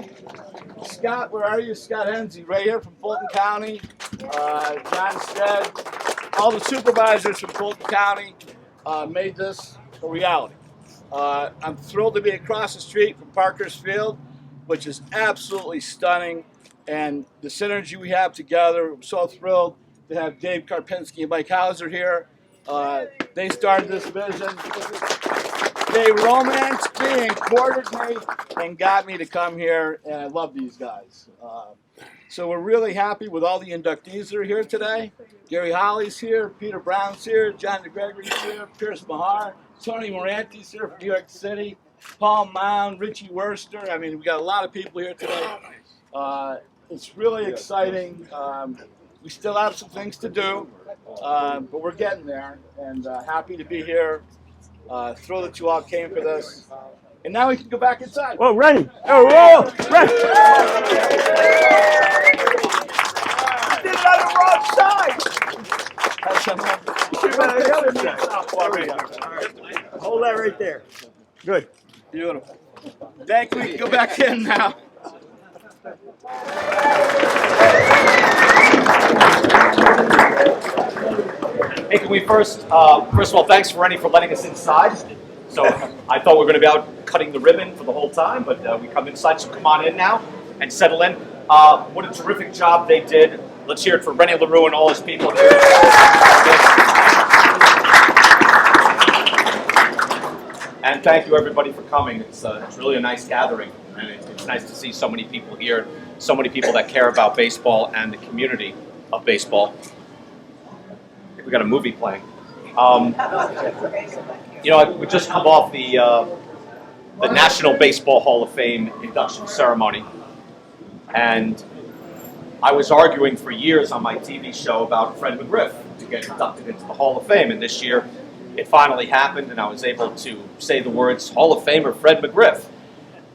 today. Scott, where are you? Scott Henze, right here from Fulton County. John Stead, all the supervisors from Fulton County made this a reality. I'm thrilled to be across the street from Parker's Field, which is absolutely stunning, and the synergy we have together. I'm so thrilled to have Dave Karpinski and Mike Hauser here. They started this vision. They romanced me and courted me and got me to come here, and I love these guys. So we're really happy with all the inductees that are here today. Gary Holly's here, Peter Brown's here, John DeGregory's here, Pierce Mahar, Tony Moranti's here from New York City, Paul Mound, Richie Worster. I mean, we got a lot of people here today. It's really exciting. We still have some things to do, but we're getting there, and happy to be here. Thrilled that you all came for this. And now we can go back inside. Whoa, Rennie! Oh, whoa! Rennie! You did it on the wrong side! You should have been on the other side. Hold that right there. Good. Beautiful. Thank you. We can go back in now. Hey, can we first of all, thanks for Rennie for letting us inside. So I thought we were going to be out cutting the ribbon for the whole time, but we come inside, so come on in now and settle in. What a terrific job they did. Let's hear it for Rennie LaRue and all his people here. And thank you everybody for coming. It's really a nice gathering, and it's nice to see so many people here, so many people that care about baseball and the community of baseball. We got a movie playing. You know, we just come off the National Baseball Hall of Fame induction ceremony, and I was arguing for years on my TV show about Fred McGriff to get inducted into the Hall of Fame, and this year it finally happened, and I was able to say the words Hall of Famer Fred McGriff,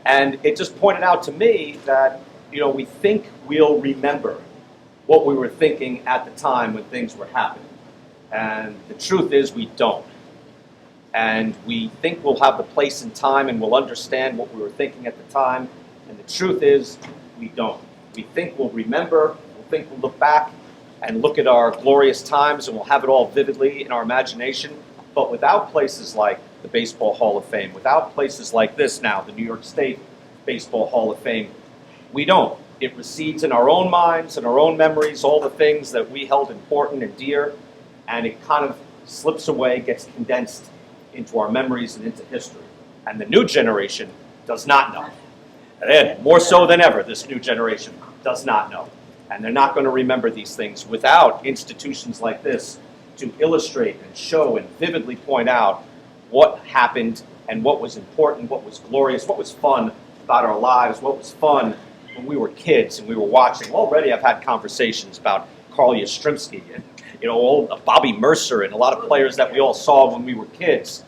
and it just pointed out to me that, you know, we think we'll remember what we were thinking at the time when things were happening. And the truth is we don't. And we think we'll have the place and time and we'll understand what we were thinking at the time. And the truth is we don't. We think we'll remember, we think we'll look back and look at our glorious times and we'll have it all vividly in our imagination. But without places like the Baseball Hall of Fame, without places like this now, the New York State Baseball Hall of Fame, we don't. It recedes in our own minds and our own memories, all the things that we held important and dear, and it kind of slips away, gets condensed into our memories and into history. And the new generation does not know. And more so than ever, this new generation does not know. And they're not going to remember these things without institutions like this to illustrate and show and vividly point out what happened and what was important, what was glorious, what was fun about our lives, what was fun when we were kids and we were watching. Already I've had conversations about Carl Yastrzemski and, you know, old Bobby Mercer and a lot of players that we all saw when we were kids.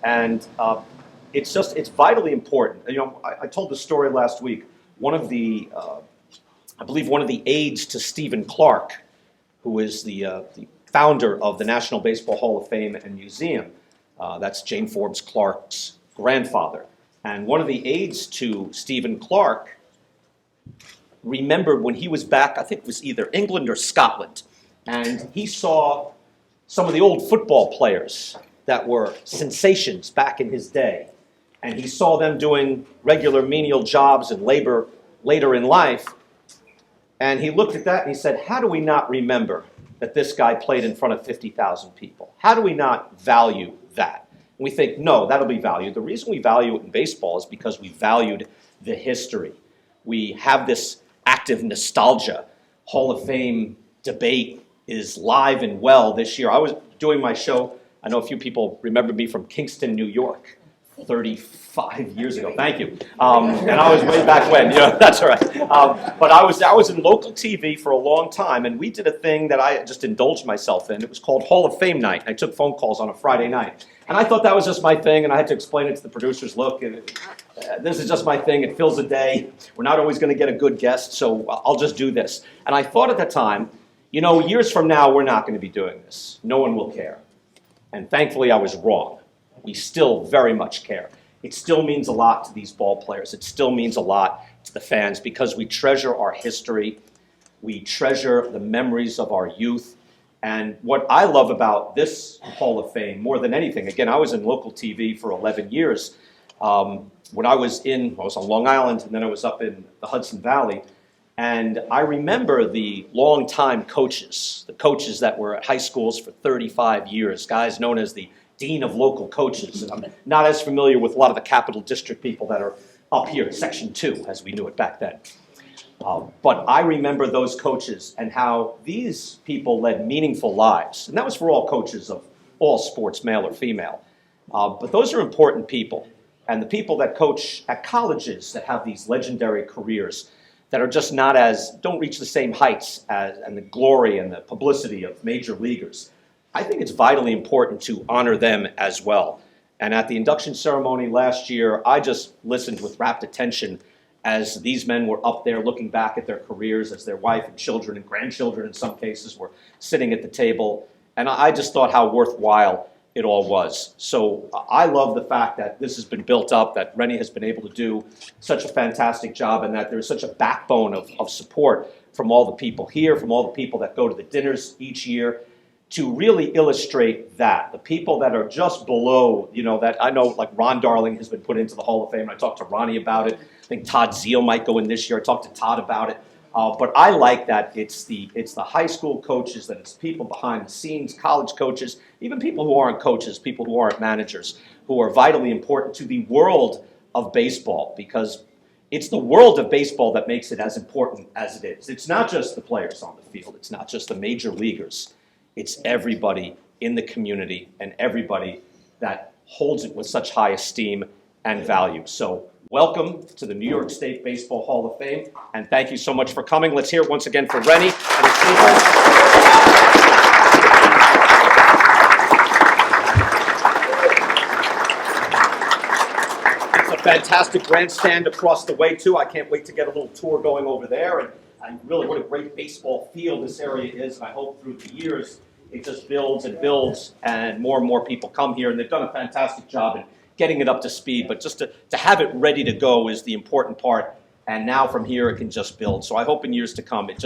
And it's vitally important. You know, I told the story last week. One of the, I believe one of the aides to Stephen Clark, who is the founder of the National Baseball Hall of Fame and Museum, that's Jane Forbes Clark's grandfather. And one of the aides to Stephen Clark remembered when he was back, I think it was either England or Scotland, and he saw some of the old football players that were sensations back in his day. And he saw them doing regular menial jobs and labor later in life. And he looked at that and he said, how do we not remember that this guy played in front of 50,000 people? How do we not value that? And we think, no, that'll be valued. The reason we value it in baseball is because we valued the history. We have this active nostalgia. Hall of Fame debate is live and well this year. I was doing my show, I know a few people remember me from Kingston, New York, 35 years ago. Thank you. And I was way back when, you know, that's all right. But I was in local TV for a long time, and we did a thing that I just indulged myself in. It was called Hall of Fame Night. I took phone calls on a Friday night. And I thought that was just my thing, and I had to explain it to the producers. Look, this is just my thing. It fills a day. We're not always going to get a good guest, so I'll just do this. And I thought at the time, you know, years from now, we're not going to be doing this. No one will care. And thankfully, I was wrong. We still very much care. It still means a lot to these ball players. It still means a lot the fans, because we treasure our history, we treasure the memories of our youth. And what I love about this Hall of Fame more than anything, again, I was in local TV for 11 years. When I was on Long Island, and then I was up in the Hudson Valley. And I remember the longtime coaches, the coaches that were at high schools for 35 years, guys known as the Dean of Local Coaches. And I'm not as familiar with a lot of the Capital District people that are up here, Section 2, as we knew it back then. But I remember those coaches and how these people led meaningful lives. And that was for all coaches of all sports, male or female. But those are important people. And the people that coach at colleges that have these legendary careers that are just don't reach the same heights and the glory and the publicity of major leaguers. I think it's vitally important to honor them as well. And at the induction ceremony last year, I just listened with rapt attention as these men were up there looking back at their careers, as their wife and children and grandchildren in some cases were sitting at the table. And I just thought how worthwhile it all was. So I love the fact that this has been built up, that Rennie has been able to do such a fantastic job, and that there's such a backbone of support from all the people here, from all the people that go to the dinners each year, to really illustrate that. The people that are just below, that I know, like Ron Darling has been put into the Hall of Fame, and I talked to Ronnie about it. I think Todd Zeal might go in this year. I talked to Todd about it. But I like that it's the high school coaches, that it's people behind the scenes, college coaches, even people who aren't coaches, people who aren't managers, who are vitally important to the world of baseball, because it's the world of baseball that makes it as important as it is. It's not just the players on the field. It's not just the major leaguers. It's everybody in the community and everybody that holds it with such high esteem and value. So welcome to the New York State Baseball Hall of Fame, and thank you so much for coming. Let's hear it once again for Rennie and his people. Fantastic grandstand across the way, too. I can't wait to get a little tour going over there. And really, what a great baseball field this area is. And I hope through the years, it just builds and builds, and more people come here. And they've done a fantastic job in getting it up to speed. But just to have it ready to go is the important part. And now from here, it can just build. So I hope in years to come, it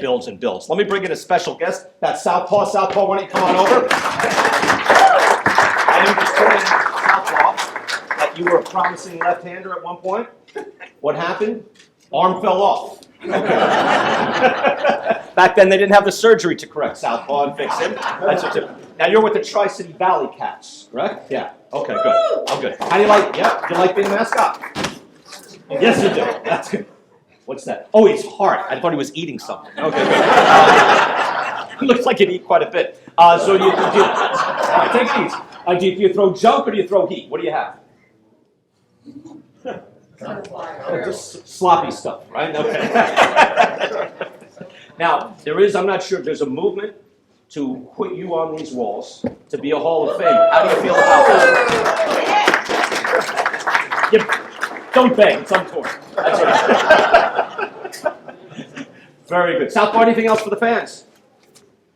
builds and builds. Let me bring in a special guest. That's Southpaw. Southpaw, why don't you come on over? I am just telling Southpaw that you were a promising left-hander at one point. What happened? Arm fell off. Back then, they didn't have the surgery to correct Southpaw and fix him. That's what now you're with the Tri-City Valley Cats, correct? Yeah. Okay, good. Oh, good. How do you like? Yeah. Do you like being the mascot? Yes, you do. That's good. What's that? Oh, it's heart. I thought he was eating something. Okay, good. Looks like he'd eat quite a bit. So you take these. Do you throw junk or do you throw heat? What do you have? Just sloppy stuff, right? Okay. Now, I'm not sure, there's a movement to put you on these walls to be a Hall of Fame. How do you feel about that? Don't beg, it's unfortunate. That's all right. Very good. Southpaw, anything else for the fans?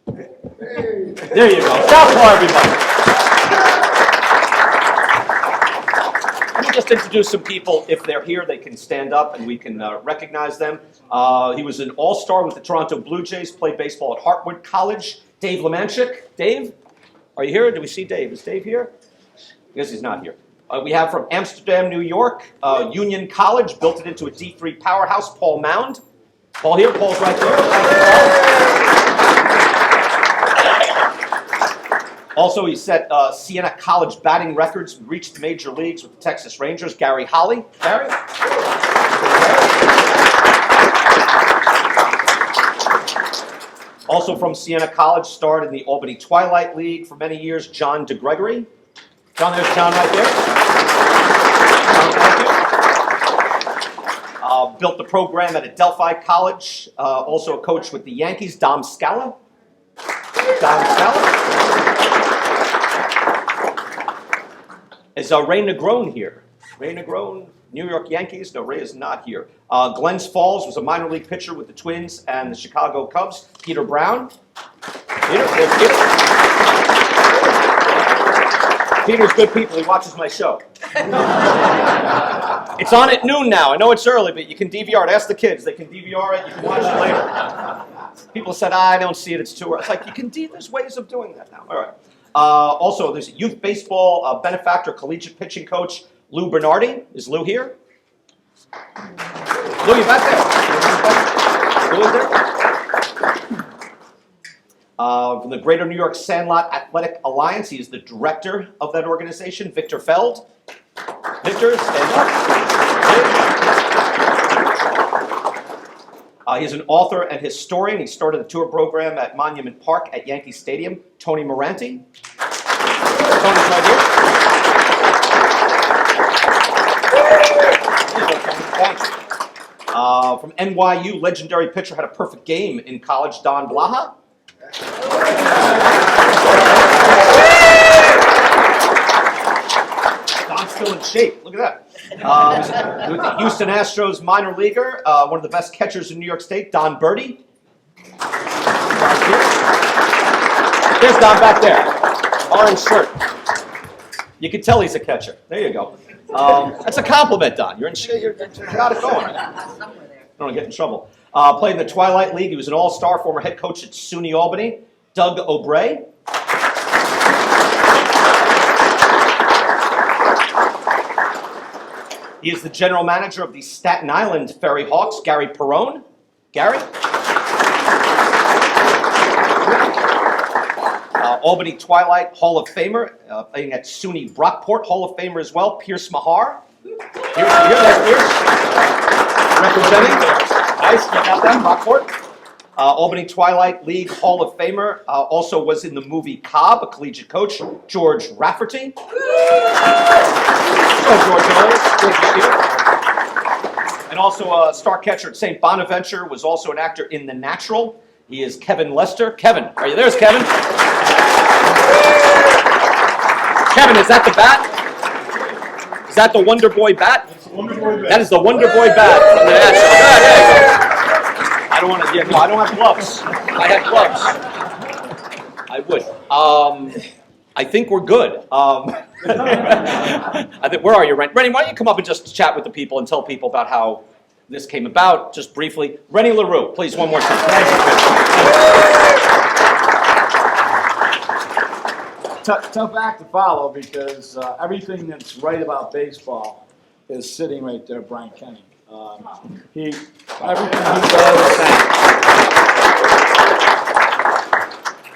There you go. Southpaw, everybody. Just introduce some people. If they're here, they can stand up and we can recognize them. He was an all-star with the Toronto Blue Jays, played baseball at Hartwood College. Dave Lemanchik. Dave, are you here? Do we see Dave? Is Dave here? I guess he's not here. We have from Amsterdam, New York, Union College, built it into a D3 powerhouse, Paul Mound. Paul here, Paul's right there. Thank you, Paul. Also, he set Siena College batting records, reached the major leagues with the Texas Rangers. Gary Holly. Gary? Also from Siena College, starred in the Albany Twilight League for many years, John DeGregory. John, there's John right there. John, thank you. Built the program at Adelphi College. Also a coach with the Yankees, Dom Scala. Dom Scala. Is Ray Negron here? Ray Negron, New York Yankees? No, Ray is not here. Glens Falls was a minor league pitcher with the Twins and the Chicago Cubs. Peter Brown. Peter, there's Peter. Peter's good people. He watches my show. It's on at noon now. I know it's early, but you can DVR it. Ask the kids. They can DVR it. You can watch it later. People said, I don't see it. It's too early. It's like, you can there's ways of doing that now. All right. Also, there's youth baseball benefactor, collegiate pitching coach, Lou Bernardi. Is Lou here? Lou, you back there? Lou is there? From the Greater New York Sandlot Athletic Alliance, he is the director of that organization, Victor Feld. Victor, stand up. He's an author and historian. He started the tour program at Monument Park at Yankee Stadium. Tony Moranti. Tony's right here. Thank you. From NYU, legendary pitcher, had a perfect game in college, Don Blaha. Don's still in shape. Look at that. With the Houston Astros minor leaguer, one of the best catchers in New York State, Don Birdie. There's Don back there. Orange shirt. You can tell he's a catcher. There you go. That's a compliment, Don. You're in shape. You got it going. I don't want to get in trouble. Played in the Twilight League. He was an all-star, former head coach at SUNY Albany. Doug O'Bray. He is the general manager of the Staten Island Ferry Hawks, Gary Perrone. Gary? Albany Twilight Hall of Famer, playing at SUNY Brockport, Hall of Famer as well, Pierce Mahar. Pierce. Representing. Nice, you got that, Brockport. Albany Twilight League Hall of Famer, also was in the movie Cobb, a collegiate coach, George Rafferty. And also a star catcher at St. Bonaventure, was also an actor in The Natural. He is Kevin Lester. Kevin, are you there? There's Kevin. Kevin, is that the bat? Is that the Wonder Boy bat? That is the Wonder Boy bat from The Natural. I don't want to. Yeah, no, I don't have gloves. I have gloves. I would. I think we're good. I think. Where are you, Rennie? Rennie, why don't you come up and just chat with the people and tell people about how this came about, just briefly. Rennie LaRue, please, one more time. Tough act to follow because everything that's right about baseball is sitting right there, Brian Kenny. Everything he does.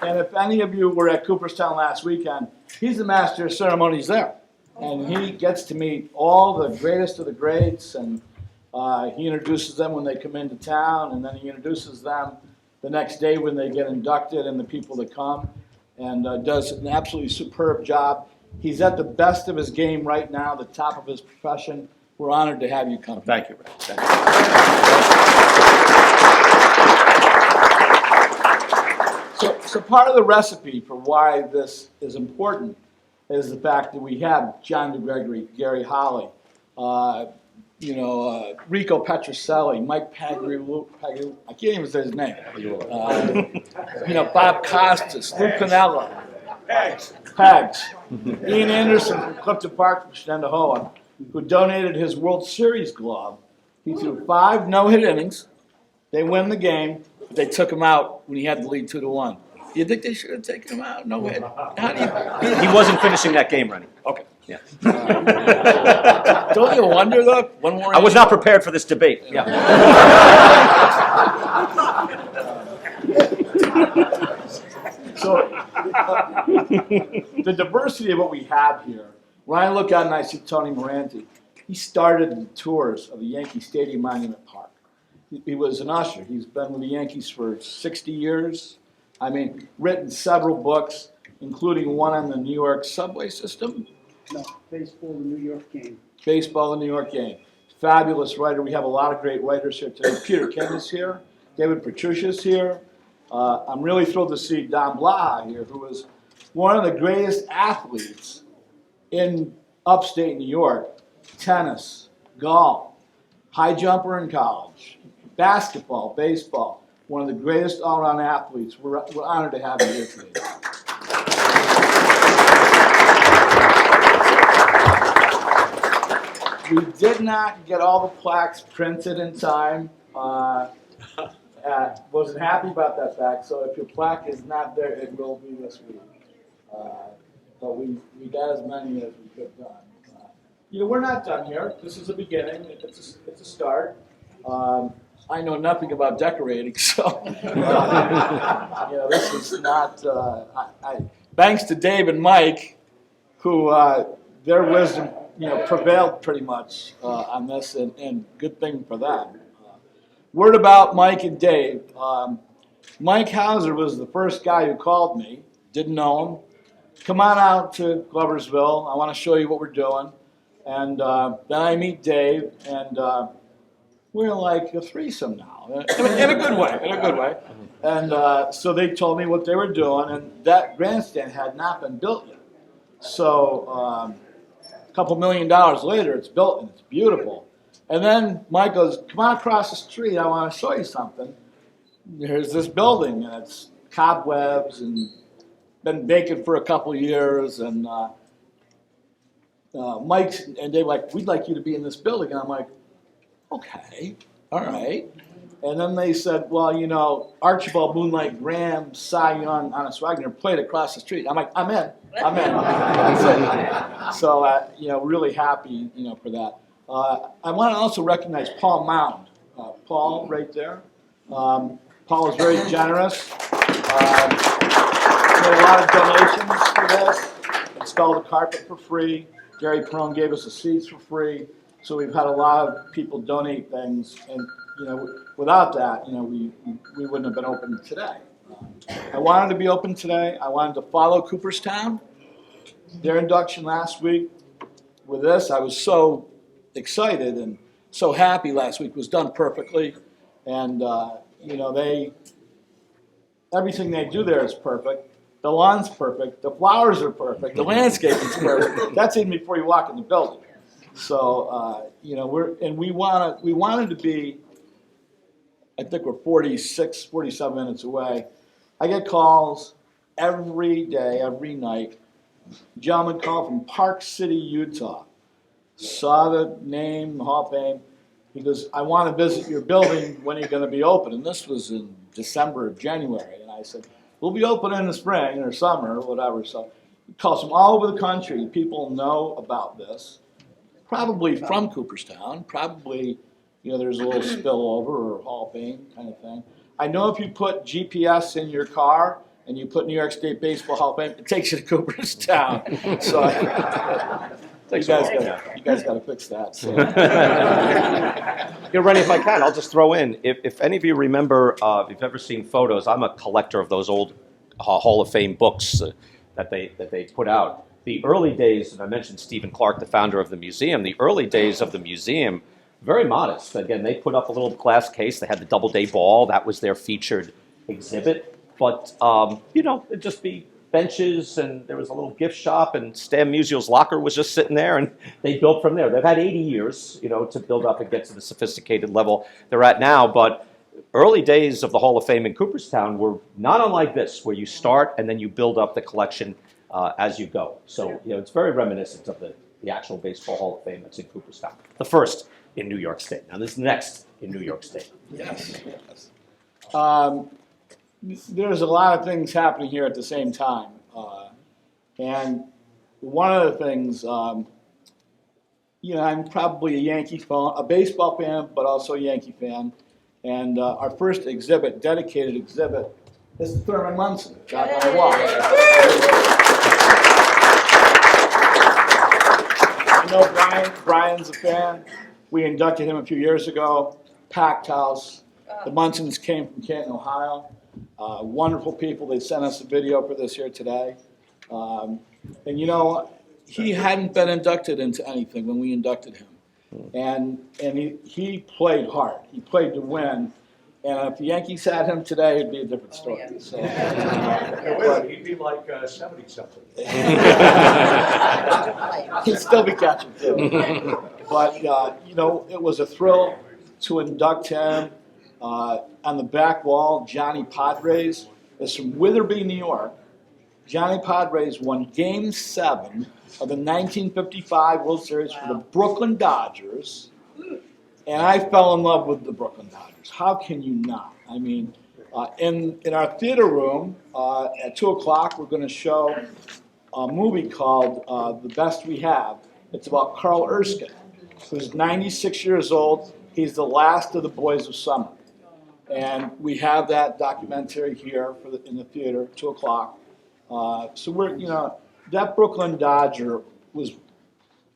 And if any of you were at Cooperstown last weekend, he's the master of ceremonies there. And he gets to meet all the greatest of the greats, and he introduces them when they come into town, and then he introduces them the next day when they get inducted and the people that come, and does an absolutely superb job. He's at the best of his game right now, the top of his profession. We're honored to have you come. Thank you, Ray. Thank you. So part of the recipe for why this is important is the fact that we have John DeGregory, Gary Holly, Rico Petrocelli, Mike Pagru, I can't even say his name. Bob Costas, Lou Piniella, Pags, Ian Anderson from Clifton Park from Shenandoah, who donated his World Series glove. He threw 5 no-hit innings. They win the game, but they took him out when he had the lead 2-1. You think they should have taken him out? No hit. How do you? He wasn't finishing that game, Rennie. Okay. Yeah. Don't you wonder, though? One more. I was not prepared for this debate. Yeah. So, the diversity of what we have here. When I look out and I see Tony Moranti, he started the tours of the Yankee Stadium Monument Park. He was an usher. He's been with the Yankees for 60 years. I mean, written several books, including one on the New York subway system. No, baseball, the New York game. Baseball, the New York game. Fabulous writer. We have a lot of great writers here today. Peter King is here. David Petruccia's here. I'm really thrilled to see Don Blaha here, who is one of the greatest athletes in upstate New York. Tennis, golf, high jumper in college, basketball, baseball. One of the greatest all-around athletes. We're honored to have you here today. We did not get all the plaques printed in time. Wasn't happy about that fact, so if your plaque is not there, it will be this week. But we got as many as we could done. We're not done here. This is the beginning. It's a start. I know nothing about decorating, so this is not. Thanks to Dave and Mike, who their wisdom prevailed pretty much on this, and good thing for them. Word about Mike and Dave. Mike Hauser was the first guy who called me. Didn't know him. Come on out to Gloversville. I want to show you what we're doing. And then I meet Dave, and we're like a threesome now, in a good way. And so they told me what they were doing, and that grandstand had not been built yet. So a couple $1 million later, it's built, and it's beautiful. And then Mike goes, come on across the street, I want to show you something. Here's this building, and it's cobwebs, and been vacant for a couple years, and Mike and Dave like, we'd like you to be in this building. And I'm like, okay, all right. And then they said, well, Archibald Moonlight Graham, Cy Young, Honest Wagner played across the street. I'm like, I'm in. That's it. So, really happy, for that. I want to also recognize Paul Mound. Paul, right there. Paul is very generous. Made a lot of donations for this. Installed a carpet for free. Gary Perone gave us the seats for free. So we've had a lot of people donate things, and without that, we wouldn't have been open today. I wanted to be open today. I wanted to follow Cooperstown. Their induction last week. With this, I was so excited and so happy. Last week was done perfectly, and everything they do there is perfect. The lawn's perfect. The flowers are perfect. The landscaping's perfect. That's even before you walk in the building. So we wanted to be. I think we're 47 minutes away. I get calls every day, every night. A gentleman called from Park City, Utah. Saw the name, the Hall of Fame. He goes, I want to visit your building. When are you going to be open? And this was in December or January. And I said, we'll be open in the spring or summer or whatever. So he calls from all over the country. People know about this. Probably from Cooperstown. Probably, there's a little spillover or Hall of Fame kind of thing. I know if you put GPS in your car and you put New York State Baseball Hall of Fame, it takes you to Cooperstown. So you guys got to fix that. So. Rennie, if I can, I'll just throw in. If any of you remember, if you've ever seen photos, I'm a collector of those old Hall of Fame books that they put out. The early days, and I mentioned Stephen Clark, the founder of the museum, the early days of the museum, very modest. Again, they put up a little glass case. They had the Doubleday Ball. That was their featured exhibit. But, it'd just be benches, and there was a little gift shop, and Stan Musial's locker was just sitting there, and they built from there. They've had 80 years, to build up and get to the sophisticated level they're at now. But early days of the Hall of Fame in Cooperstown were not unlike this, where you start and then you build up the collection as you go. So, it's very reminiscent of the actual Baseball Hall of Fame that's in Cooperstown. The first in New York State. Now, this is next in New York State. Yes. There's a lot of things happening here at the same time. And one of the things, I'm probably a baseball fan, but also a Yankee fan. And our first exhibit, dedicated exhibit, is Thurman Munson, back on the wall. I know Brian's a fan. We inducted him a few years ago, packed house. The Munsons came from Canton, Ohio. Wonderful people. They sent us a video for this here today. He hadn't been inducted into anything when we inducted him. And he played hard. He played to win. And if the Yankees had him today, it'd be a different story. So, he'd be like 70-something. He'd still be catching, too. But, it was a thrill to induct him. On the back wall, Johnny Padres is from Witherby, New York. Johnny Padres won Game 7 of the 1955 World Series for the Brooklyn Dodgers, and I fell in love with the Brooklyn Dodgers. How can you not? I mean, in our theater room at 2 o'clock, we're going to show a movie called The Best We Have. It's about Carl Erskine, who's 96 years old. He's the last of the Boys of Summer. And we have that documentary here in the theater, 2 o'clock. So we're, that Brooklyn Dodger was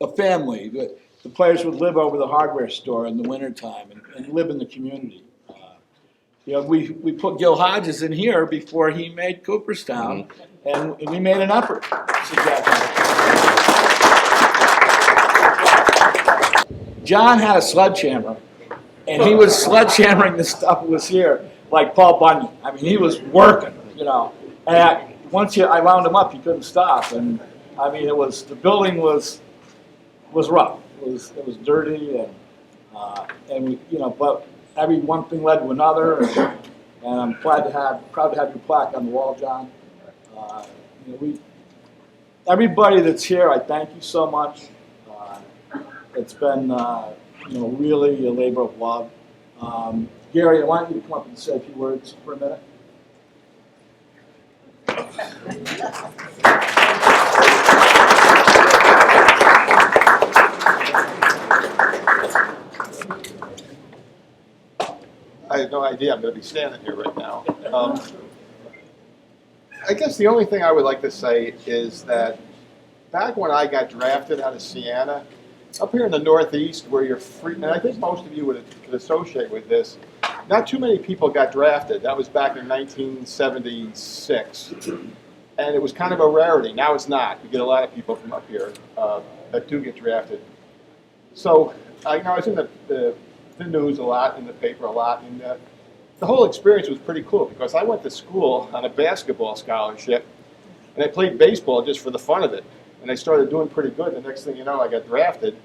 a family. The players would live over the hardware store in the wintertime and live in the community. We put Gil Hodges in here before he made Cooperstown, and we made an effort to get him. John had a sledgehammer, and he was sledgehammering the stuff that was here like Paul Bunyan. I mean, he was working, And once I wound him up, he couldn't stop. And I mean, the building was rough. It was dirty, but every one thing led to another. And I'm proud to have your plaque on the wall, John. Everybody that's here, I thank you so much. It's been, really a labor of love. Gary, I want you to come up and say a few words for a minute. I have no idea I'm going to be standing here right now. I guess the only thing I would like to say is that back when I got drafted out of Siena, up here in the Northeast where you're free, and I think most of you could associate with this, not too many people got drafted. That was back in 1976. And it was kind of a rarity. Now it's not. We get a lot of people from up here that do get drafted. So, I was in the news a lot, in the paper a lot, and the whole experience was pretty cool because I went to school on a basketball scholarship, and I played baseball just for the fun of it. And I started doing pretty good. The next thing you know, I got drafted.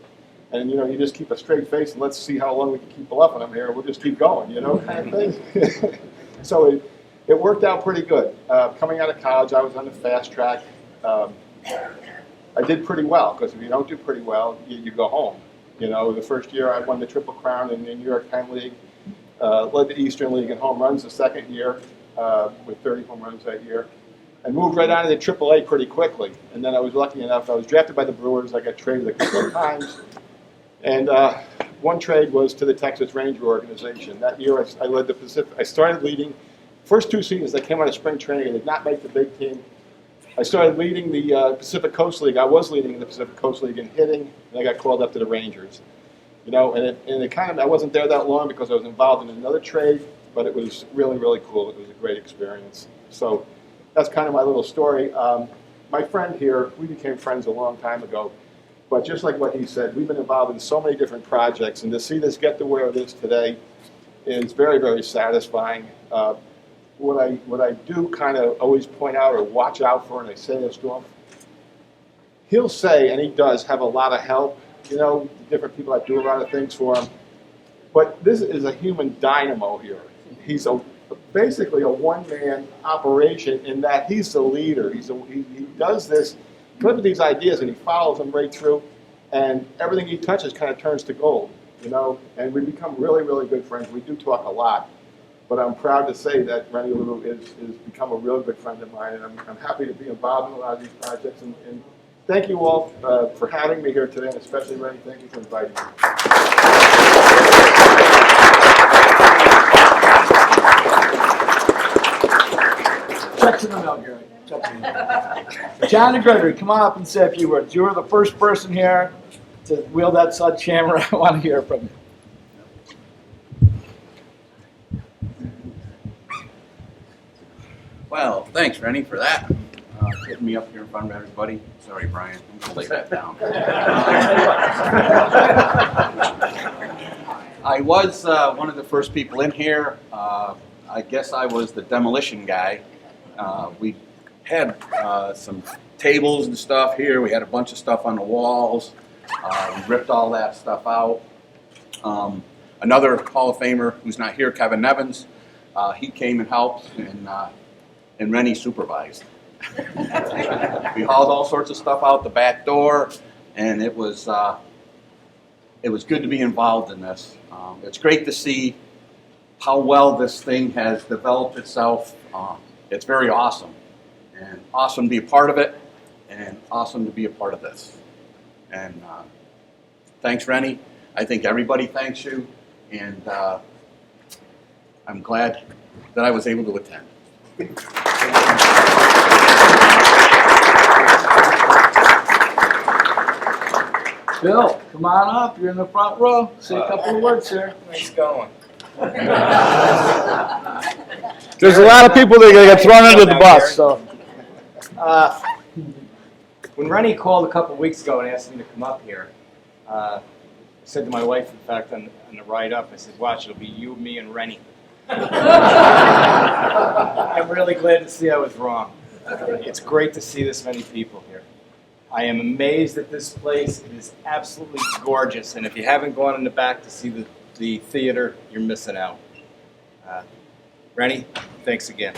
And, you just keep a straight face and let's see how long we can keep bluffing them here. We'll just keep going, kind of thing. So it worked out pretty good. Coming out of college, I was on the fast track. I did pretty well because if you don't do pretty well, you go home. The first year I won the Triple Crown in the New York Penn League, led the Eastern League in home runs the second year with 30 home runs that year. I moved right on to the AAA pretty quickly. And then I was lucky enough, I was drafted by the Brewers. I got traded a couple of times. And one trade was to the Texas Ranger organization. That year I led the Pacific. I started leading. First 2 seasons I came out of spring training. I did not make the big team. I started leading the Pacific Coast League. I was leading in the Pacific Coast League in hitting, and I got called up to the Rangers. And it kind of, I wasn't there that long because I was involved in another trade, but it was really, really cool. It was a great experience. So that's kind of my little story. My friend here, we became friends a long time ago. But just like what he said, we've been involved in so many different projects, and to see this get to where it is today is very, very satisfying. What I do kind of always point out or watch out for, and I say this to him, he'll say, and he does have a lot of help, different people that do a lot of things for him, but this is a human dynamo here. He's basically a one-man operation in that he's the leader. He does this. Look at these ideas, and he follows them right through, and everything he touches kind of turns to gold, and we become really, really good friends. We do talk a lot, but I'm proud to say that Rennie Lou has become a real good friend of mine, and I'm happy to be involved in a lot of these projects, and thank you all for having me here today, and especially Rennie, thank you for inviting me. Checks in the mail, Gary. John and Gregory, come on up and say a few words. You were the first person here to wield that sledgehammer. I want to hear from you. Well, thanks, Rennie, for that. Getting me up here in front of everybody. Sorry, Brian. I'm going to lay that down. I was one of the first people in here. I guess I was the demolition guy. We had some tables and stuff here. We had a bunch of stuff on the walls. We ripped all that stuff out. Another Hall of Famer who's not here, Kevin Nevins, he came and helped, and Rennie supervised. We hauled all sorts of stuff out the back door, and it was good to be involved in this. It's great to see how well this thing has developed itself. It's very awesome, and awesome to be a part of it, and awesome to be a part of this. And thanks, Rennie. I think everybody thanks you, and I'm glad that I was able to attend. Bill, come on up. You're in the front row. Say a couple of words here. Nice going. There's a lot of people that are going to get thrown under the bus. So, When Rennie called a couple weeks ago and asked me to come up here, I said to my wife, in fact, on the ride up, I said, watch, it'll be you, me, and Rennie. I'm really glad to see I was wrong. It's great to see this many people here. I am amazed at this place. It is absolutely gorgeous. And if you haven't gone in the back to see the theater, you're missing out. Rennie, thanks again.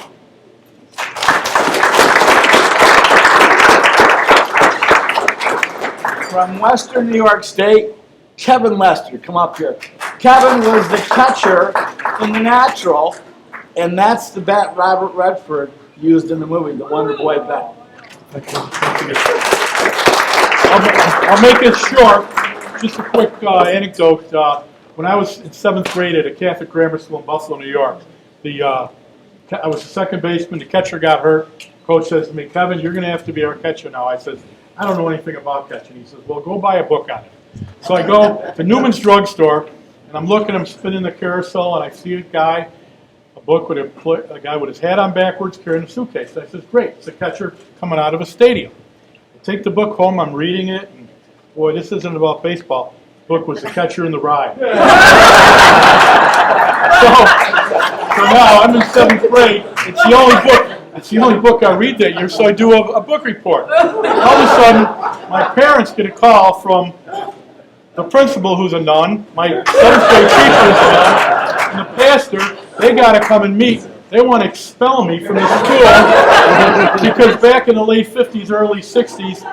from Western New York State, Kevin Lester, come up here. Kevin was the catcher in The Natural, and that's the bat Robert Redford used in the movie, the Wonder Boy bat. I'll make it short. Just a quick anecdote. When I was in 7th grade at a Catholic grammar school in Buffalo, New York, I was the second baseman. The catcher got hurt. Coach says to me, "Kevin, you're going to have to be our catcher now." I said, "I don't know anything about catching." He says, "Well, go buy a book on it." So I go to Newman's drugstore, and I'm looking, I'm spinning the carousel, and I see a book with a guy with his hat on backwards carrying a suitcase. I says, "Great, it's a catcher coming out of a stadium." I take the book home, I'm reading it, and boy, this isn't about baseball. The book was The Catcher in the Rye. So now I'm in 7th grade. It's the only book I read that year, so I do a book report. All of a sudden, my parents get a call from the principal, who's a nun, my 7th grade teacher is a nun, and the pastor. They got to come and meet. They want to expel me from the school because back in the late 50s, early 60s,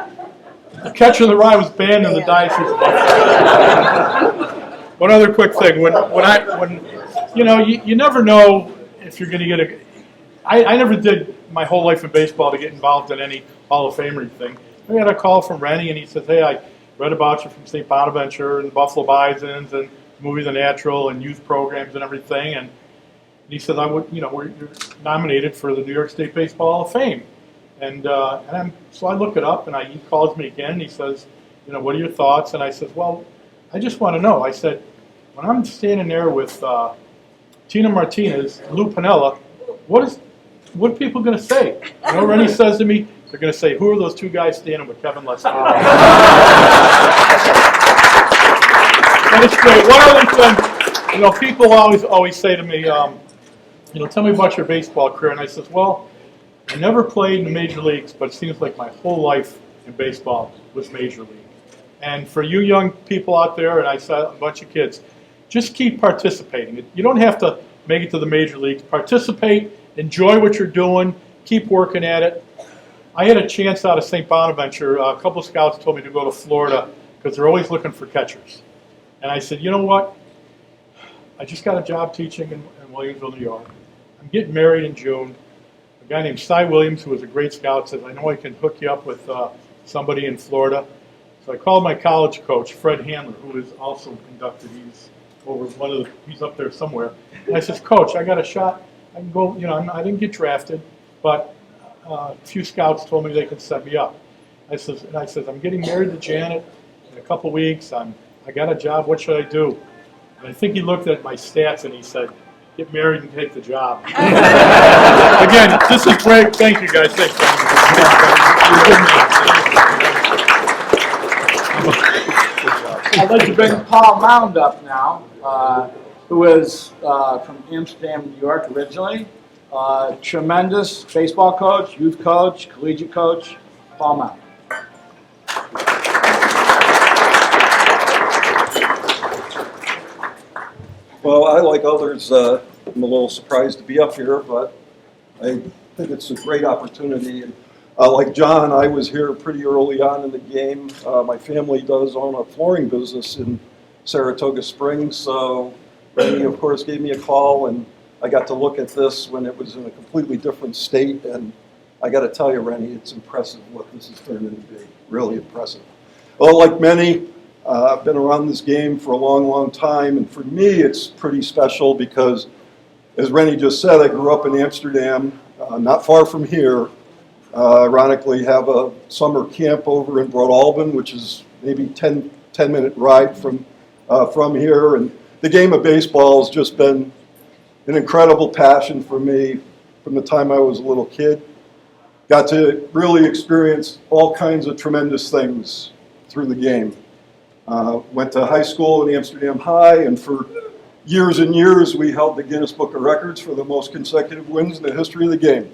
The Catcher in the Rye was banned in the Diocese of Buffalo. One other quick thing: when you never know if you're going to get a. I never did my whole life in baseball to get involved in any Hall of Famer thing. I got a call from Rennie, and he says, "Hey, I read about you from St. Bonaventure and the Buffalo Bisons and the movie The Natural and youth programs and everything." And he says, you're nominated for the New York State Baseball Hall of Fame. So I look it up, and he calls me again, and he says, "What are your thoughts?" And I says, "Well, I just want to know." I said, "When I'm standing there with Tina Martinez and Lou Piniella, what are people going to say?" Rennie says to me, "They're going to say, 'Who are those two guys standing with Kevin Lester?'" But it's great. One other thing, people always say to me, "Tell me about your baseball career." And I says, "Well, I never played in the major leagues, but it seems like my whole life in baseball was major league. And for you young people out there," and I saw a bunch of kids, "just keep participating. You don't have to make it to the major leagues. Participate, enjoy what you're doing, keep working at it." I had a chance out of St. Bonaventure. A couple of scouts told me to go to Florida because they're always looking for catchers. And I said, "You know what? I just got a job teaching in Williamsville, New York. I'm getting married in June. A guy named Cy Williams, who was a great scout, says, 'I know I can hook you up with somebody in Florida.'" So I called my college coach, Fred Handler, who is also inducted. He's up there somewhere. And I says, "Coach, I got a shot. I can go. I didn't get drafted, but a few scouts told me they could set me up." I says, "I'm getting married to Janet in a couple weeks. I got a job. What should I do?" And I think he looked at my stats and he said, "Get married and take the job." Again, this is great. Thank you, guys. Thanks. I'd like to bring Paul Mound up now, who is from Amsterdam, New York originally. Tremendous baseball coach, youth coach, collegiate coach, Paul Mound. Well, I, like others, I'm a little surprised to be up here, but I think it's a great opportunity. And Like John, I was here pretty early on in the game. My family does own a flooring business in Saratoga Springs, so Randy, of course, gave me a call, and I got to look at this when it was in a completely different state, and I got to tell you, Randy, it's impressive what this has turned into be. Really impressive. Well, like many, I've been around this game for a long, long time, and for me, it's pretty special because, as Rennie just said, I grew up in Amsterdam, not far from here. Ironically, have a summer camp over in Broadalbin, which is maybe 10-minute ride from here. And the game of baseball has just been an incredible passion for me from the time I was a little kid. Got to really experience all kinds of tremendous things through the game. Went to high school in Amsterdam High, and for years and years we held the Guinness Book of Records for the most consecutive wins in the history of the game.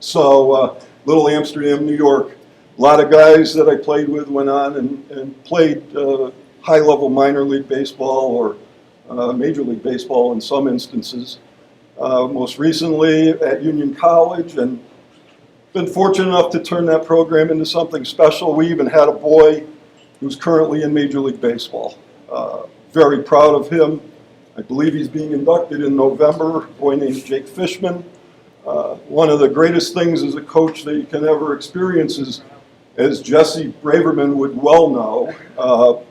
So, Little Amsterdam, New York. A lot of guys that I played with went on and played high-level minor league baseball or Major League Baseball in some instances. Most recently at Union College, and been fortunate enough to turn that program into something special. We even had a boy who's currently in Major League Baseball. Very proud of him. I believe he's being inducted in November, a boy named Jake Fishman. One of the greatest things as a coach that you can ever experience is, as Jesse Braverman would well know,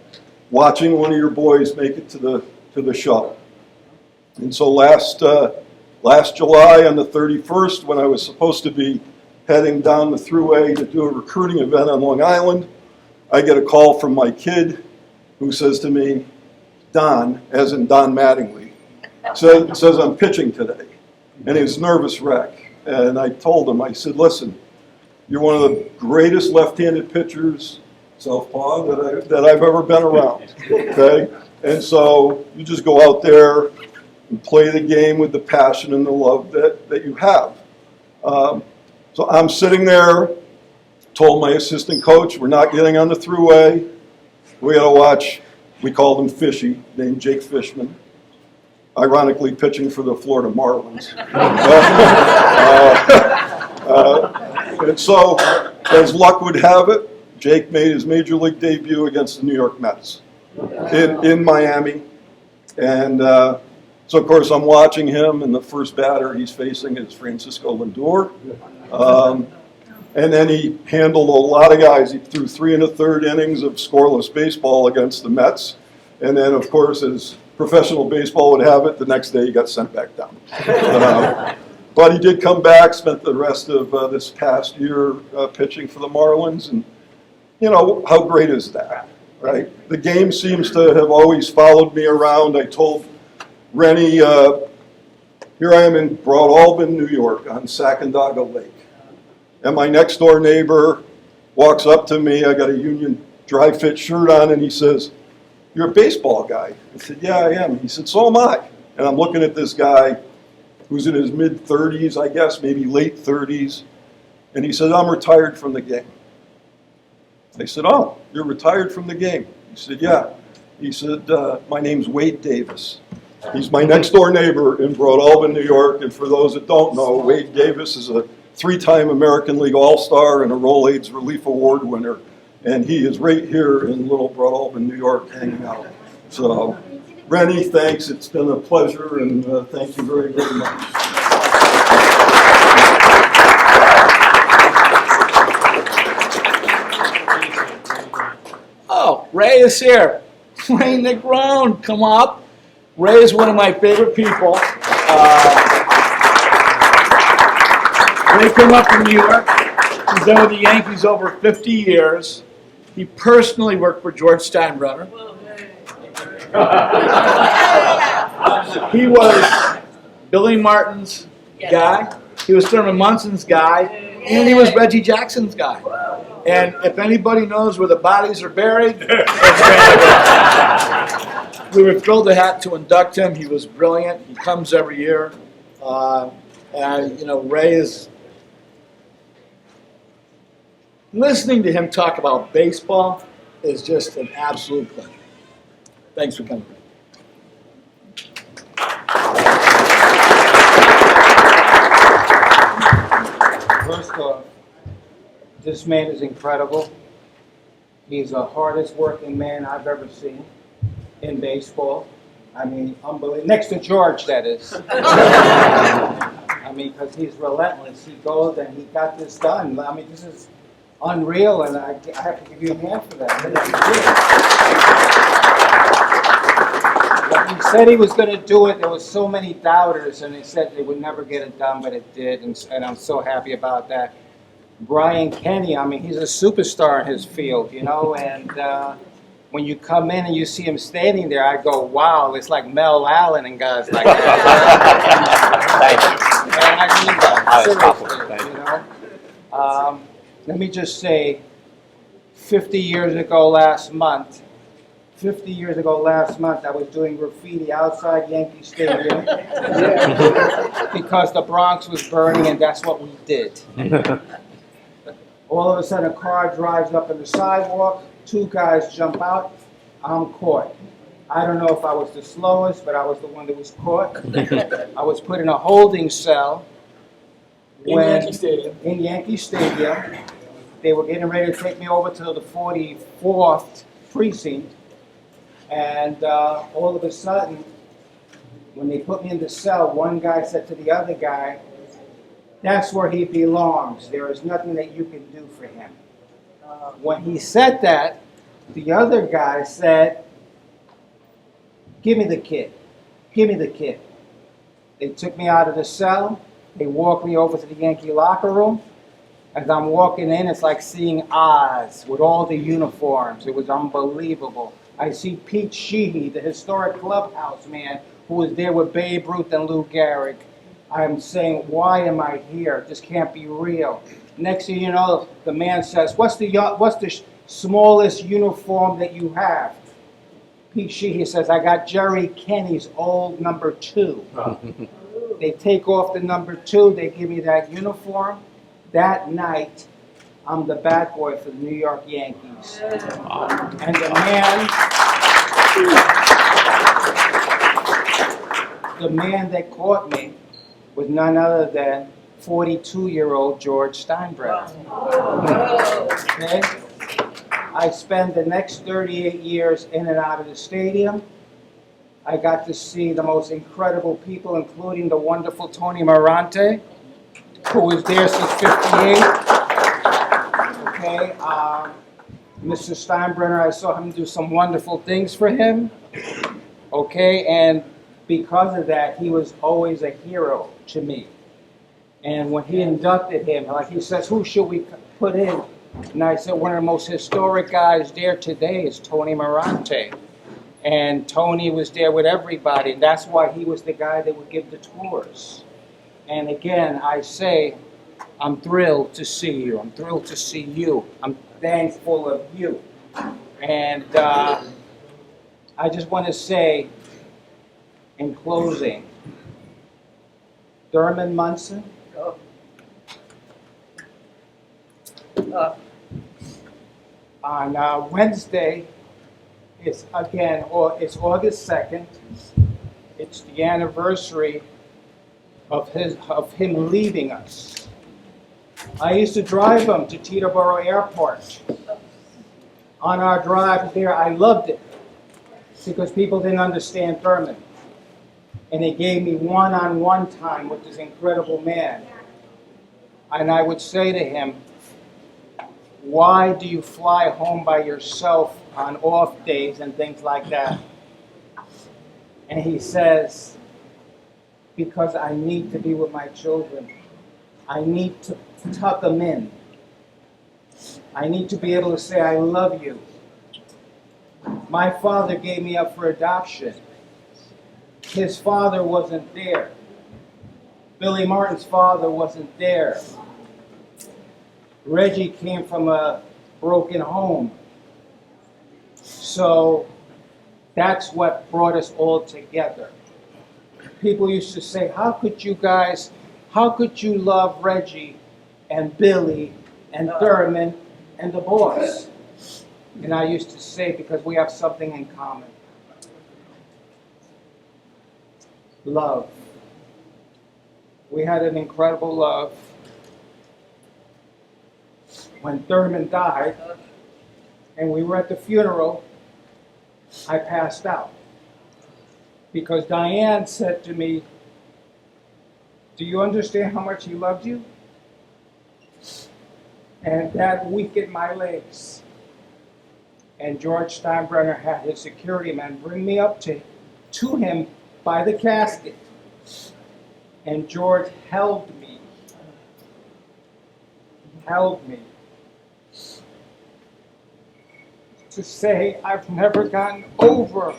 watching one of your boys make it to the show. And so last July on the 31st, when I was supposed to be heading down the thruway to do a recruiting event on Long Island, I get a call from my kid who says to me, Don, as in Don Mattingly, says I'm pitching today. And he was a nervous wreck. And I told him, I said, listen, you're one of the greatest left-handed pitchers, southpaw, that I've ever been around, okay? And so you just go out there and play the game with the passion and the love that you have. So I'm sitting there, told my assistant coach, we're not getting on the thruway. We got to watch, we called him Fishy, named Jake Fishman. Ironically, pitching for the Florida Marlins. And so, as luck would have it, Jake made his major league debut against the New York Mets in Miami. And so, of course, I'm watching him, and the first batter he's facing is Francisco Lindor. And then he handled a lot of guys. He threw 3 1/3 innings of scoreless baseball against the Mets. And then, of course, as professional baseball would have it, the next day he got sent back down. But he did come back, spent the rest of this past year pitching for the Marlins. And, you know, how great is that, right? The game seems to have always followed me around. I told Rennie, here I am in Broadalbin, New York, on Sacandaga Lake. And my next door neighbor walks up to me. I got a Union dry fit shirt on, and he says, you're a baseball guy. I said, yeah, I am. He said, so am I. And I'm looking at this guy who's in his mid-30s, I guess, maybe late 30s. And he said, I'm retired from the game. I said, oh, you're retired from the game? He said, yeah. He said, my name's Wade Davis. He's my next door neighbor in Broadalbin, New York. And for those that don't know, Wade Davis is a 3-time American League All-Star and a Rolaids Relief Award winner. And he is right here in Little Broadalbin, New York, hanging out. So, Rennie, thanks. It's been a pleasure, and thank you very, very much. Oh, Ray is here. Ray Negron, come up. Ray is one of my favorite people. Ray came up from New York. He's been with the Yankees over 50 years. He personally worked for George Steinbrenner. He was Billy Martin's guy. He was Thurman Munson's guy. And he was Reggie Jackson's guy. And if anybody knows where the bodies are buried, it's Ray. We were thrilled to induct him. He was brilliant. He comes every year. And, you know, Ray is... Listening to him talk about baseball is just an absolute pleasure. Thanks for coming. First off, This man is incredible. He's the hardest working man I've ever seen in baseball. I mean, unbelievable. Next to George, that is. I mean, because he's relentless. He goes and he got this done. I mean, this is unreal, and I have to give you a hand for that. When he said he was going to do it, there was so many doubters, and they said they would never get it done, but it did, and I'm so happy about that. Brian Kenny, I mean, he's a superstar in his field, you know, and when you come in and you see him standing there, I go, wow, it's like Mel Allen and guys like that. Thank you. And I mean that, seriously, Thank you know. Let me just say, 50 years ago last month, I was doing graffiti outside Yankee Stadium because the Bronx was burning, and that's what we did. All of a sudden, a car drives up on the sidewalk, 2 guys jump out, I'm caught. I don't know if I was the slowest, but I was the one that was caught. I was put in a holding cell. In Yankee Stadium. They were getting ready to take me over to the 44th precinct. And all of a sudden, when they put me in the cell, one guy said to the other guy, "That's where he belongs. There is nothing that you can do for him." When he said that, the other guy said, "Give me the kid. Give me the kid." They took me out of the cell. They walked me over to the Yankee locker room. As I'm walking in, it's like seeing Oz with all the uniforms. It was unbelievable. I see Pete Sheehy, the historic clubhouse man, who was there with Babe Ruth and Lou Gehrig. I'm saying, why am I here? This can't be real. Next thing you know, the man says, what's the smallest uniform that you have? Pete Sheehy says, I got Jerry Kenny's old number 2. They take off the number 2, they give me that uniform. That night, I'm the bat boy for the New York Yankees. And the man that caught me was none other than 42-year-old George Steinbrenner. Okay? I spent the next 38 years in and out of the stadium. I got to see the most incredible people, including the wonderful Tony Morante, who was there since '58. Okay, Mr. Steinbrenner, I saw him do some wonderful things for him. Okay, and because of that, he was always a hero to me. And when he inducted him, like he says, who should we put in? And I said, one of the most historic guys there today is Tony Morante. And Tony was there with everybody, and that's why he was the guy that would give the tours. And again, I say, I'm thrilled to see you. I'm thrilled to see you. I'm thankful of you. And I just want to say, in closing, Thurman Munson, on Wednesday, it's August 2nd. It's the anniversary of him leaving us. I used to drive him to Teterboro Airport. On our drive there, I loved it because people didn't understand Thurman. And it gave me one-on-one time with this incredible man. And I would say to him, why do you fly home by yourself on off days and things like that? And he says, because I need to be with my children. I need to tuck them in. I need to be able to say, I love you. My father gave me up for adoption. His father wasn't there. Billy Martin's father wasn't there. Reggie came from a broken home. So that's what brought us all together. People used to say, how could you love Reggie and Billy and Thurman and the boss? And I used to say, because we have something in common. Love. We had an incredible love. when Thurman died, and we were at the funeral, I passed out. Because Diane said to me, "Do you understand how much he loved you?" And that weakened my legs. And George Steinbrenner had his security man bring me up to him by the casket. And George held me. To say I've never gotten over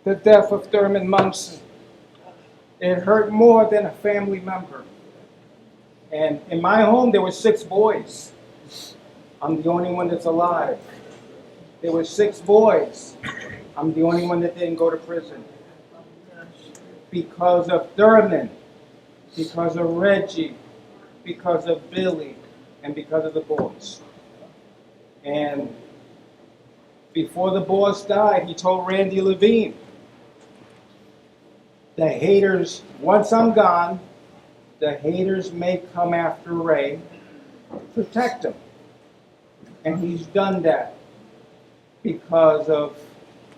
the death of Thurman Munson. It hurt more than a family member. And in my home, there were 6 boys. I'm the only one that's alive. There were 6 boys. I'm the only one that didn't go to prison. Because of Thurman, because of Reggie, because of Billy, and because of the boys. And before the boss died, he told Randy Levine, the haters, once I'm gone, the haters may come after Ray, protect him. And he's done that because of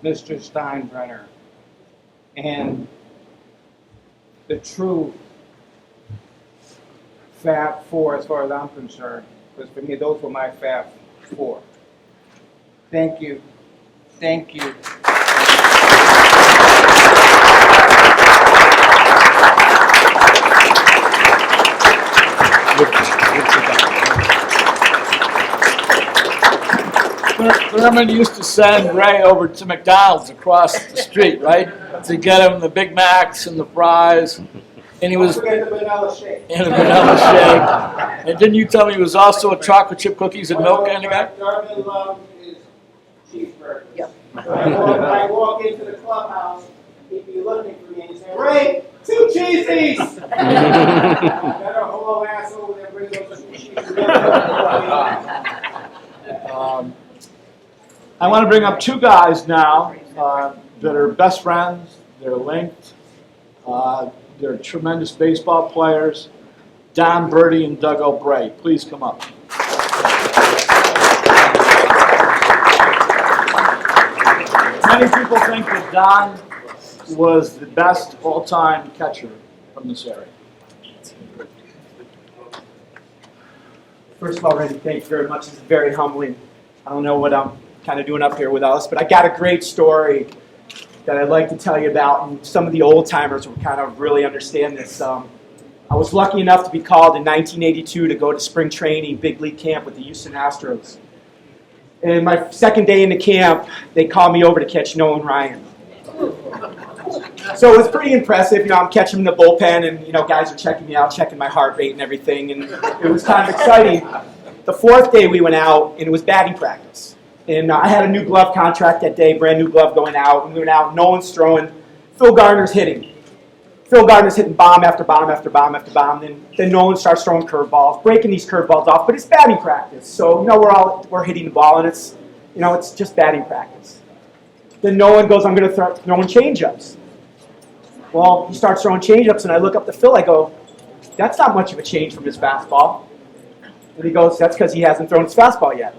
Mr. Steinbrenner. And the true Fab Four, as far as I'm concerned, because for me, those were my Fab Four. Thank you. Thank you. Thurman used to send Ray over to McDonald's across the street, right? To get him the Big Macs and the fries. And he was Don't forget the vanilla shake. in a vanilla shake. And didn't you tell me he was also a chocolate chip cookies and milk kind of guy? Thurman loved his cheeseburgers. Yep. When I walk into the clubhouse, he'd be looking for me and he'd say, "Ray, 2 cheesies!" Better whole ass over there, bring those 2 cheesies. I want to bring up 2 guys now that are best friends. They're linked. They're tremendous baseball players. Don Birdie and Doug O'Bray. Please come up. Many people think that Don was the best all-time catcher from this area. First of all, Randy, thank you very much. This is very humbling. I don't know what I'm kind of doing up here with us, but I got a great story that I'd like to tell you about, and some of the old timers will kind of really understand this. I was lucky enough to be called in 1982 to go to spring training, big league camp with the Houston Astros. And my second day in the camp, they called me over to catch Nolan Ryan. So it was pretty impressive. You know, I'm catching in the bullpen, and guys are checking me out, checking my heart rate and everything, and it was kind of exciting. The 4th day we went out, and it was batting practice. And I had a new glove contract that day, brand new glove going out. And we went out, Nolan's throwing, Phil Gardner's hitting. Phil Gardner's hitting bomb after bomb after bomb after bomb. Then Nolan starts throwing curveballs, breaking these curveballs off. But it's batting practice, so we're hitting the ball, and it's just batting practice. Then Nolan goes, "I'm going to start throwing changeups." Well, he starts throwing changeups, and I look up to Phil. I go, "That's not much of a change from his fastball." And he goes, "That's because he hasn't thrown his fastball yet."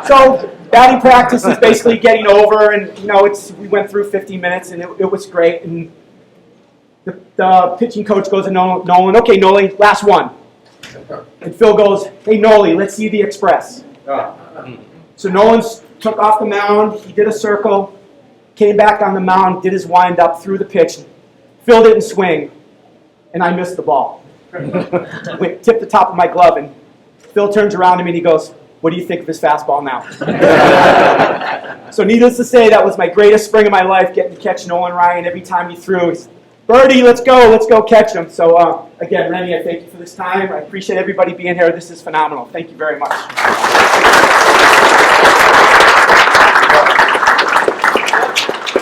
So batting practice is basically getting over, and we went through 15 minutes, and it was great. And the pitching coach goes to Nolan, "Okay, Noli, last one." And Phil goes, "Hey, Noli, let's see the express." So Nolan took off the mound. He did a circle, came back on the mound, did his wind-up, threw the pitch. Phil didn't swing, and I missed the ball. Tipped the top of my glove, and Phil turns around to me and he goes, "What do you think of his fastball now?" So needless to say, that was my greatest spring of my life, getting to catch Nolan Ryan every time he threw. He's, "Birdie, let's go catch him." So again, Rennie, I thank you for this time. I appreciate everybody being here. This is phenomenal. Thank you very much.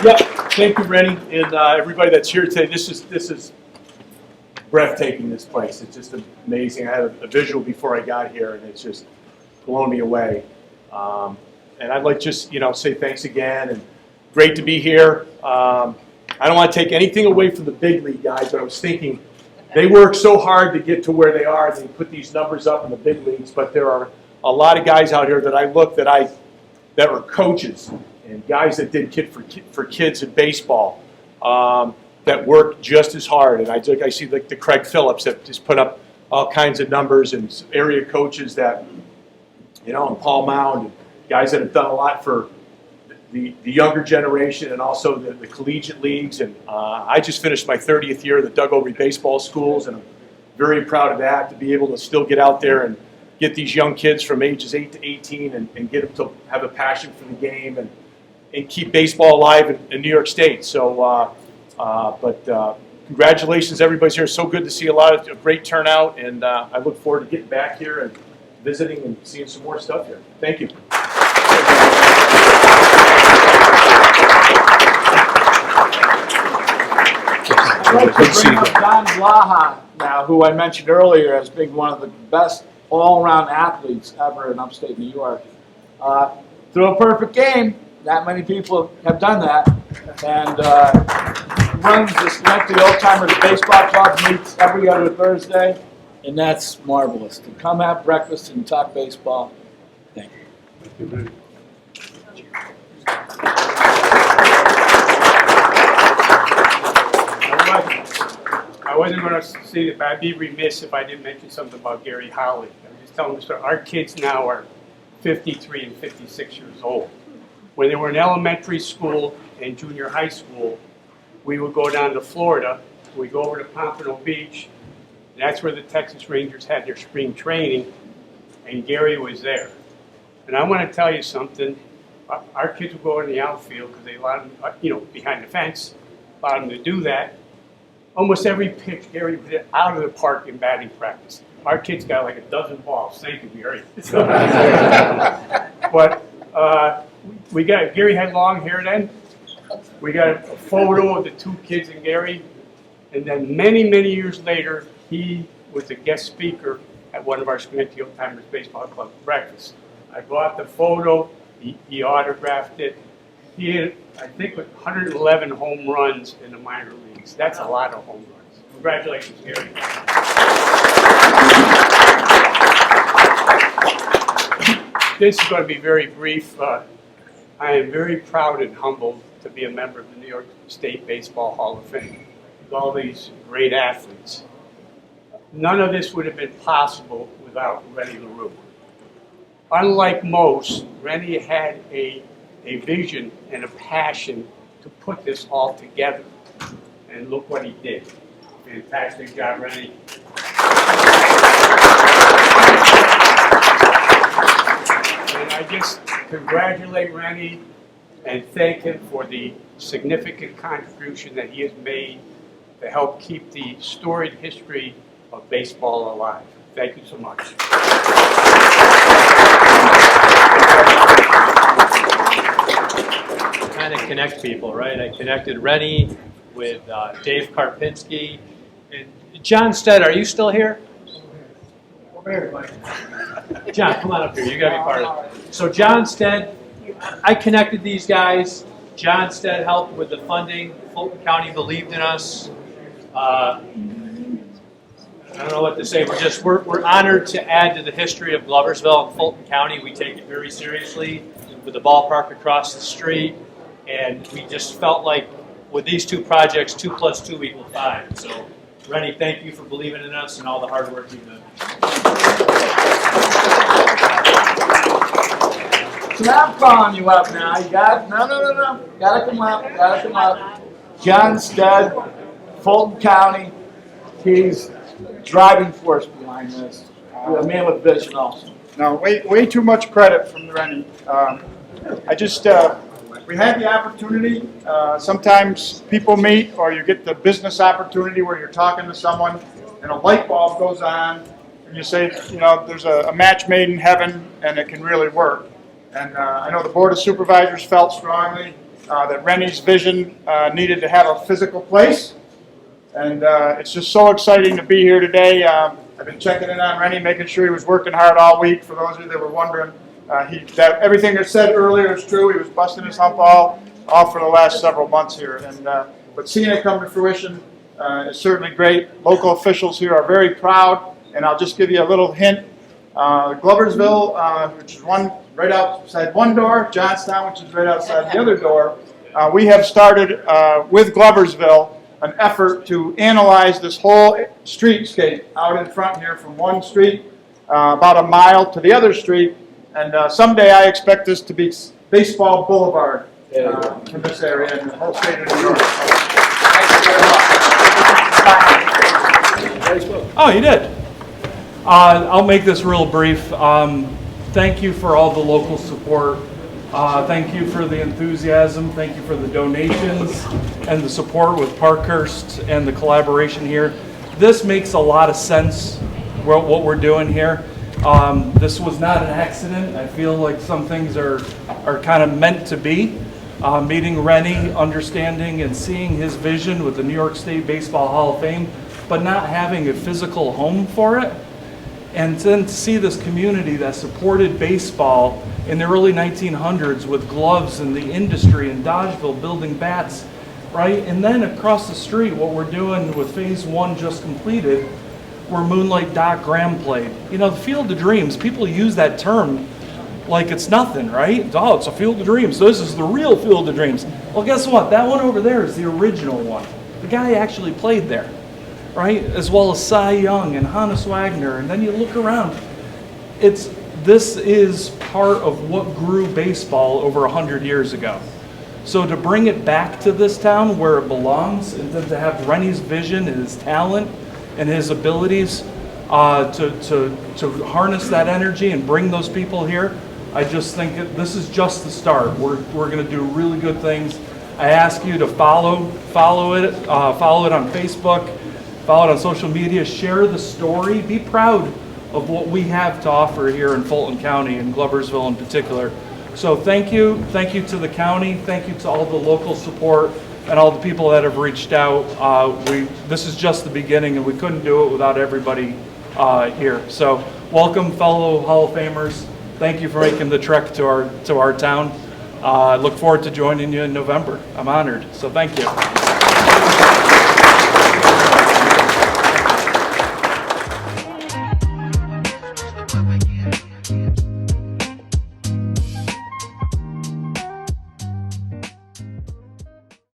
Yep, thank you, Rennie, and everybody that's here today. This is breathtaking, this place. It's just amazing. I had a visual before I got here, and it's just blown me away. And I'd like just, say thanks again, and great to be here. I don't want to take anything away from the big league guys, but I was thinking, they work so hard to get to where they are. They put these numbers up in the big leagues, but there are a lot of guys out here that I look that are coaches and guys that did for kids in baseball that work just as hard. And I see like the Craig Phillips that just put up all kinds of numbers, and area coaches that, and Paul Mound, and guys that have done a lot for the younger generation and also the collegiate leagues. And I just finished my 30th year of the Doug Overy Baseball Schools, and I'm very proud of that, to be able to still get out there and get these young kids from ages 8 to 18 and get them to have a passion for the game and keep baseball alive in New York State. So, congratulations, everybody's here. So good to see a great turnout, and I look forward to getting back here and visiting and seeing some more stuff here. Thank you. I'd like to bring up Don Blaha now, who I mentioned earlier as being one of the best all-around athletes ever in upstate New York. Through a perfect game, not many people have done that, and runs the Schenectady Old Timers Baseball Club, meets every other Thursday, and that's marvelous. To come have breakfast and talk baseball, thank you. I wasn't going to say it, but I'd be remiss if I didn't mention something about Gary Howley. I was just telling this story. Our kids now are 53 and 56 years old. When they were in elementary school and junior high school, we would go down to Florida. We'd go over to Pompano Beach. And that's where the Texas Rangers had their spring training, and Gary was there. And I want to tell you something. Our kids would go in the outfield because they allowed them, behind the fence, allowed them to do that. Almost every pitch, Gary would hit out of the park in batting practice. Our kids got like a dozen balls. Thank you, Gary. But Gary had long hair then. We got a photo of the two kids and Gary. And then many, many years later, he was a guest speaker at one of our Schenectady Old Timers Baseball Club breakfasts. I bought the photo. He autographed it. He had, I think, 111 home runs in the minor leagues. That's a lot of home runs. Congratulations, Gary. This is going to be very brief. I am very proud and humbled to be a member of the New York State Baseball Hall of Fame with all these great athletes. None of this would have been possible without Rennie LaRue. Unlike most, Rennie had a vision and a passion to put this all together. And look what he did. Fantastic job, Rennie. And I just congratulate Rennie and thank him for the significant contribution that he has made to help keep the storied history of baseball alive. Thank you so much. Kind of connect people, right? I connected Rennie with Dave Karpinski. And John Stead, are you still here? John, come on up here. You got to be part of it. So John Stead, I connected these guys. John Stead helped with the funding. Fulton County believed in us. I don't know what to say. We're honored to add to the history of Gloversville and Fulton County. We take it very seriously with the ballpark across the street. And we just felt like with these two projects, 2 + 2 = 5. So, Rennie, thank you for believing in us and all the hard work you've done. So I'm calling you up now. You got no. Gotta come up. John Stead, Fulton County. He's driving force behind this. A man with vision also. No, way too much credit from Rennie. We had the opportunity. Sometimes people meet, or you get the business opportunity where you're talking to someone, and a light bulb goes on, and you say, there's a match made in heaven, and it can really work. And I know the Board of Supervisors felt strongly that Rennie's vision needed to have a physical place. And it's just so exciting to be here today. I've been checking in on Rennie, making sure he was working hard all week. For those of you that were wondering, everything I said earlier is true. He was busting his hump all for the last several months here. And but seeing it come to fruition, is certainly great. Local officials here are very proud, and I'll just give you a little hint. Gloversville, which is right outside one door, Johnstown, which is right outside the other door, we have started with Gloversville an effort to analyze this whole streetscape out in front here from one street about a mile to the other street, and someday I expect this to be Baseball Boulevard in this area and the whole state of New York. Oh, you did? I'll make this real brief. Thank you for all the local support. Thank you for the enthusiasm. Thank you for the donations and the support with Parkhurst and the collaboration here. This makes a lot of sense, what we're doing here. This was not an accident. I feel like some things are kind of meant to be. Meeting Rennie, understanding and seeing his vision with the New York State Baseball Hall of Fame, but not having a physical home for it. And then to see this community that supported baseball in the early 1900s with gloves and the industry in Dodgeville building bats, right? And then across the street, what we're doing with phase 1 just completed, where Moonlight Doc Graham played. You know, the Field of Dreams, people use that term like it's nothing, right? Oh, it's a Field of Dreams. So this is the real Field of Dreams. Well, guess what? That one over there is the original one. The guy actually played there, right? As well as Cy Young and Hannes Wagner. And then you look around. This is part of what grew baseball over 100 years ago. So to bring it back to this town where it belongs, and then to have Rennie's vision and his talent and his abilities to harness that energy and bring those people here, I just think this is just the start. We're going to do really good things. I ask you to follow it on Facebook, follow it on social media, share the story, be proud of what we have to offer here in Fulton County and Gloversville in particular. So thank you to the county, thank you to all the local support and all the people that have reached out. This is just the beginning, and we couldn't do it without everybody here. So welcome, fellow Hall of Famers. Thank you for making the trek to our town. I look forward to joining you in November. I'm honored, so thank you.